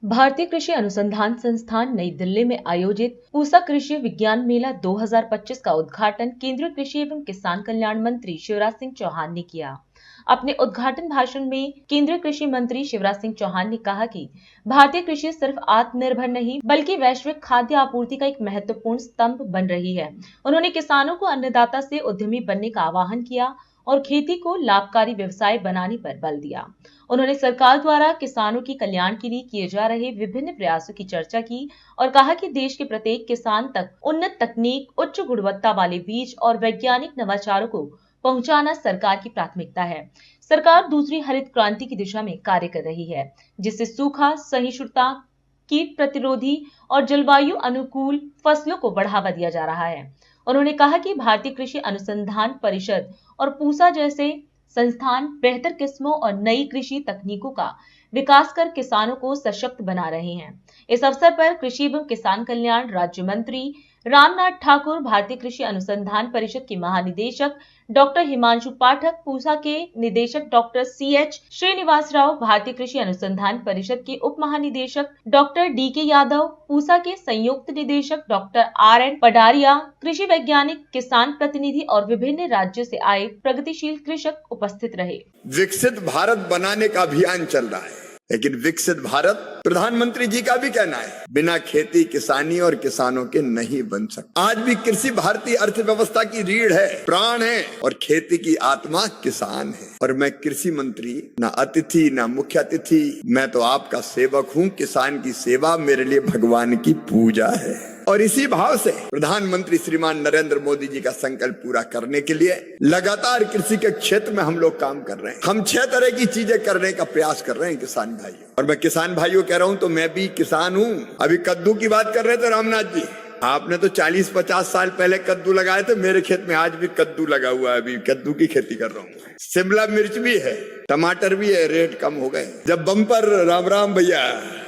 भारतीय कृषि अनुसंधान संस्थान नई दिल्ली में आयोजित पूसा कृषि विज्ञान मेला 2025 का उद्घाटन केंद्रीय कृषि एवं किसान कल्याण मंत्री शिवराज सिंह चौहान ने किया। अपने उद्घाटन भाषण में केंद्रीय कृषि मंत्री शिवराज सिंह चौहान ने कहा कि भारतीय कृषि सिर्फ आत्मनिर्भर नहीं बल्कि वैश्विक खाद्य आपूर्ति का एक महत्वपूर्ण स्तंभ बन रही है। उन्होंने किसानों को अन्नदाता से उद्यमी बनने का आह्वान किया और खेती को लाभकारी व्यवसाय बनाने पर बल दिया। उन्होंने सरकार द्वारा किसानों के कल्याण के लिए किए जा रहे विभिन्न प्रयासों की चर्चा की और कहा कि देश के प्रत्येक किसान तक उन्नत तकनीक, उच्च गुणवत्ता वाले बीज और वैज्ञानिक नवाचारों को पहुंचाना सरकार की प्राथमिकता है। सरकार दूसरी हरित क्रांति की दिशा में कार्य कर रही है, जिससे सूखा, सहिष्णुता, कीट प्रतिरोधी और जलवायु अनुकूल फसलों को बढ़ावा दिया जा रहा है। उन्होंने कहा कि भारतीय कृषि अनुसंधान परिषद और पूसा जैसे संस्थान बेहतर किस्मों और नई कृषि तकनीकों का विकास कर किसानों को सशक्त बना रहे हैं। इस अवसर पर कृषि एवं किसान कल्याण राज्य मंत्री रामनाथ ठाकुर, भारतीय कृषि अनुसंधान परिषद के महानिदेशक डॉक्टर हिमांशु पाठक, पूसा के निदेशक डॉक्टर CH श्रीनिवास राव, भारतीय कृषि अनुसंधान परिषद के उप महानिदेशक डॉक्टर DK यादव, पूसा के संयुक्त निदेशक डॉक्टर RN पडारिया, कृषि वैज्ञानिक, किसान प्रतिनिधि और विभिन्न राज्यों से आए प्रगतिशील कृषक उपस्थित रहे। विकसित भारत बनाने का अभियान चल रहा है, लेकिन विकसित भारत प्रधानमंत्री जी का भी कहना है बिना खेती, किसानी और किसानों के नहीं बन सकता। आज भी कृषि भारतीय अर्थव्यवस्था की रीढ़ है, प्राण है और खेती की आत्मा किसान है। और मैं कृषि मंत्री ना अतिथि ना मुख्य अतिथि, मैं तो आपका सेवक हूँ। किसान की सेवा मेरे लिए भगवान की पूजा है और इसी भाव से प्रधानमंत्री श्रीमान नरेंद्र मोदी जी का संकल्प पूरा करने के लिए लगातार कृषि के क्षेत्र में हम लोग काम कर रहे हैं। हम 6 तरह की चीजें करने का प्रयास कर रहे हैं किसान भाइयों। और मैं किसान भाइयों कह रहा हूं तो मैं भी किसान हूं। अभी कद्दू की बात कर रहे थे रामनाथ जी, आपने तो 40-50 साल पहले कद्दू लगाए थे। मेरे खेत में आज भी कद्दू लगा हुआ है, अभी कद्दू की खेती कर रहा हूँ। शिमला मिर्च भी है, टमाटर भी है, रेट कम हो गए। जब बम्पर राम भैया,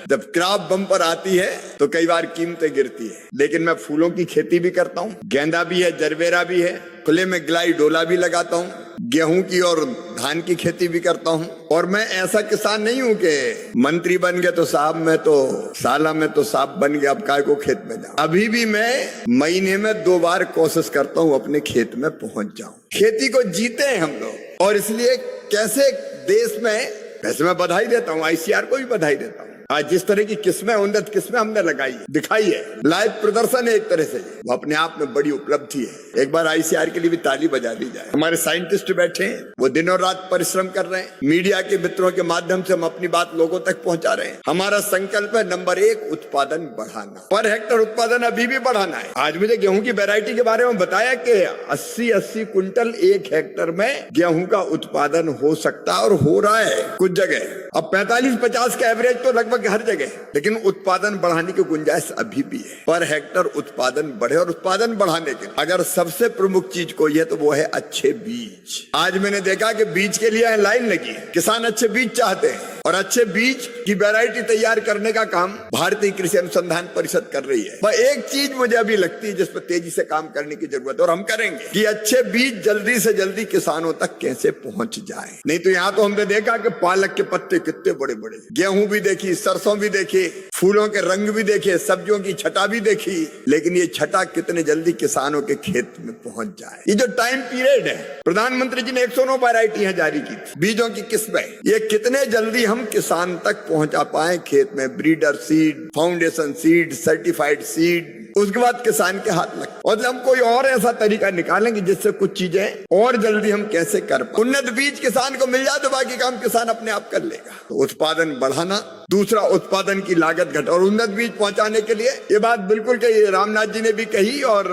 जब क्रॉप बम्पर आती है तो कई बार कीमतें गिरती है, लेकिन मैं फूलों की खेती भी करता हूँ। गेंदा भी है, जरबेरा भी है, खुले में गिलाई डोला भी लगाता हूँ, गेहूं की और धान की खेती भी करता हूँ। और मैं ऐसा किसान नहीं हूँ कि मंत्री बन गया तो साहब मैं तो साला में तो साहब बन गया, अब काय को खेत में जाऊं। अभी भी मैं महीने में 2 बार कोशिश करता हूँ अपने खेत में पहुंच जाऊं। खेती को जीते हैं हम लोग और इसलिए कैसे देश में, वैसे मैं बधाई देता हूँ, ICR को भी बधाई देता हूँ। आज जिस तरह की किस्में, उन्नत किस्में हमने लगाई दिखाई है, लाइव प्रदर्शन है एक तरह से, वो अपने आप में बड़ी उपलब्धि है। एक बार ICR के लिए भी ताली बजा दी जाए। हमारे साइंटिस्ट बैठे हैं, वो दिनों रात परिश्रम कर रहे हैं। मीडिया के मित्रों के माध्यम से हम अपनी बात लोगों तक पहुंचा रहे हैं। हमारा संकल्प है नंबर 1 उत्पादन बढ़ाना, पर हेक्टर उत्पादन अभी भी बढ़ाना है। आज मुझे गेहूं की वैरायटी के बारे में बताया कि 80-80 कुंटल 1 हेक्टर में गेहूं का उत्पादन हो सकता है और हो रहा है कुछ जगह। अब 45-50 का एवरेज तो लगभग हर जगह, लेकिन उत्पादन बढ़ाने की गुंजाइश अभी भी है। पर हेक्टर उत्पादन बढ़े और उत्पादन बढ़ाने के अगर सबसे प्रमुख चीज कोई है तो वो है अच्छे बीज। आज मैंने देखा कि बीज के लिए लाइन लगी है, किसान अच्छे बीज चाहते हैं और अच्छे बीज की वैरायटी तैयार करने का काम भारतीय कृषि अनुसंधान परिषद कर रही है। पर एक चीज मुझे अभी लगती है जिस पर तेजी से काम करने की जरूरत है और हम करेंगे कि अच्छे बीज जल्दी से जल्दी किसानों तक कैसे पहुंच जाए। नहीं तो यहाँ तो हमने देखा कि पालक के पत्ते कितने बड़े बड़े, गेहूं भी देखी, सरसों भी देखी, फूलों के रंग भी देखे, सब्जियों की छटा भी देखी, लेकिन ये छटा कितने जल्दी किसानों के खेत में पहुंच जाए। ये जो टाइम पीरियड है, प्रधानमंत्री जी ने 109 वैरायटियां जारी की थी बीजों की किस्में, ये कितने जल्दी हम किसान तक पहुंचा पाए खेत में। Breeder seed, foundation seed, certified seed, उसके बाद किसान के हाथ लग, और हम कोई और ऐसा तरीका निकालेंगे जिससे कुछ चीजें और जल्दी हम कैसे कर पाए। उन्नत बीज किसान को मिल जाए तो बाकी काम किसान अपने आप कर लेगा। तो उत्पादन बढ़ाना, दूसरा उत्पादन की लागत घटा और उन्नत बीज पहुंचाने के लिए ये बात बिल्कुल कही, रामनाथ जी ने भी कही और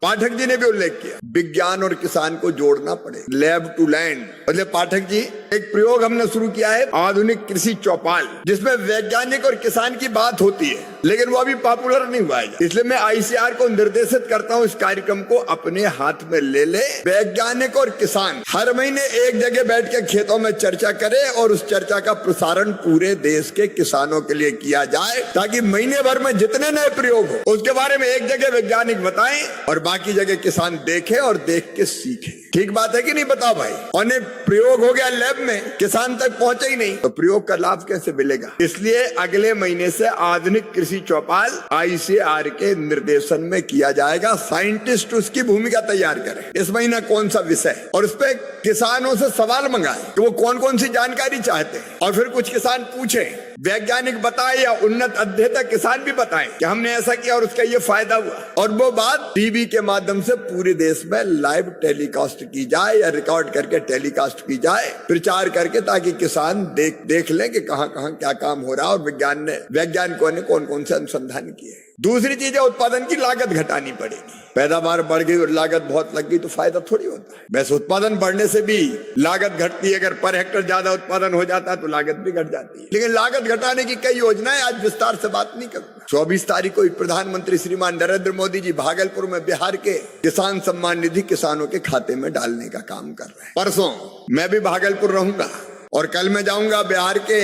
पाठक जी ने भी उल्लेख किया, विज्ञान और किसान को जोड़ना पड़े। लैब टू लैंड, मतलब पाठक जी एक प्रयोग हमने शुरू किया है, आधुनिक कृषि चौपाल, जिसमें वैज्ञानिक और किसान की बात होती है, लेकिन वो अभी पॉपुलर नहीं हुआ है। इसलिए मैं ICR को निर्देशित करता हूं इस कार्यक्रम को अपने हाथ में ले ले। वैज्ञानिक और किसान हर महीने एक जगह बैठ के खेतों में चर्चा करे और उस चर्चा का प्रसारण पूरे देश के किसानों के लिए किया जाए, ताकि महीने भर में जितने नए प्रयोग हो उसके बारे में एक जगह वैज्ञानिक बताएं और बाकी जगह किसान देखे और देख के सीखे। ठीक बात है कि नहीं, बताओ भाई। और प्रयोग हो गया लैब में किसान तक पहुंचे ही नहीं तो प्रयोग का लाभ कैसे मिलेगा। इसलिए अगले महीने से आधुनिक कृषि चौपाल ICAR के निर्देशन में किया जाएगा। साइंटिस्ट उसकी भूमिका तैयार करें, इस महीना कौन सा विषय, और उस पर किसानों से सवाल मंगाए कि वो कौन कौन सी जानकारी चाहते हैं, और फिर कुछ किसान पूछे, वैज्ञानिक बताए या उन्नत अध्येता किसान भी बताएं कि हमने ऐसा किया और उसका ये फायदा हुआ, और वो बात टीवी के माध्यम से पूरे देश में लाइव टेलीकास्ट की जाए या रिकॉर्ड करके टेलीकास्ट की जाए, प्रचार करके, ताकि किसान देख लें कि कहां कहां क्या काम हो रहा है और वैज्ञानिकों ने कौन कौन से अनुसंधान किए। दूसरी चीज है, उत्पादन की लागत घटानी पड़ेगी। पैदावार बढ़ गई और लागत बहुत लग गई तो फायदा थोड़ी होता है। वैसे उत्पादन बढ़ने से भी लागत घटती है, अगर पर हेक्टर ज्यादा उत्पादन हो जाता है तो लागत भी घट जाती है। लेकिन लागत घटाने की कई योजनाएं, आज विस्तार से बात नहीं करूंगा। 24 तारीख को प्रधानमंत्री श्रीमान नरेंद्र मोदी जी भागलपुर में बिहार के किसान सम्मान निधि किसानों के खाते में डालने का काम कर रहे हैं। परसों मैं भी भागलपुर रहूंगा और कल मैं जाऊंगा बिहार के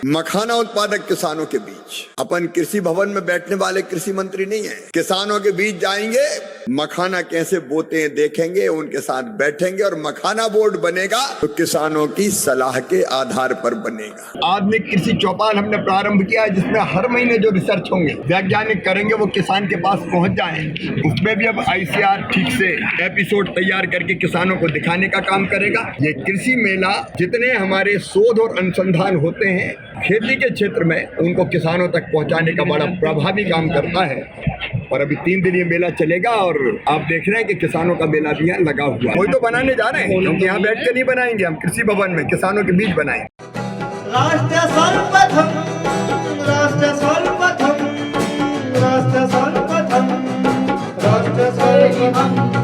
मखाना उत्पादक किसानों के बीच। अपन कृषि भवन में बैठने वाले कृषि मंत्री नहीं है, किसानों के बीच जाएंगे, मखाना कैसे बोते हैं देखेंगे, उनके साथ बैठेंगे और मखाना बोर्ड बनेगा तो किसानों की सलाह के आधार पर बनेगा। आधुनिक कृषि चौपाल हमने प्रारंभ किया है, जिसमें हर महीने जो रिसर्च होंगे वैज्ञानिक करेंगे वो किसान के पास पहुंच जाए। उसमें भी अब ICAR ठीक से एपिसोड तैयार करके किसानों को दिखाने का काम करेगा। ये कृषि मेला जितने हमारे शोध और अनुसंधान होते हैं खेती के क्षेत्र में, उनको किसानों तक पहुंचाने का बड़ा प्रभावी काम करता है। और अभी 3 दिन ये मेला चलेगा और आप देख रहे हैं कि किसानों का मेला भी यहाँ लगा हुआ है। कोई तो बनाने जा रहे हैं, क्योंकि यहाँ बैठ कर नहीं बनाएंगे, हम कृषि भवन में किसानों के बीच बनाएंगे। राष्ट्र सर्वप्रथम, राष्ट्र सर्वप्रथम, राष्ट्र सर्वप्रथम, राष्ट्र सर्वप्रथम।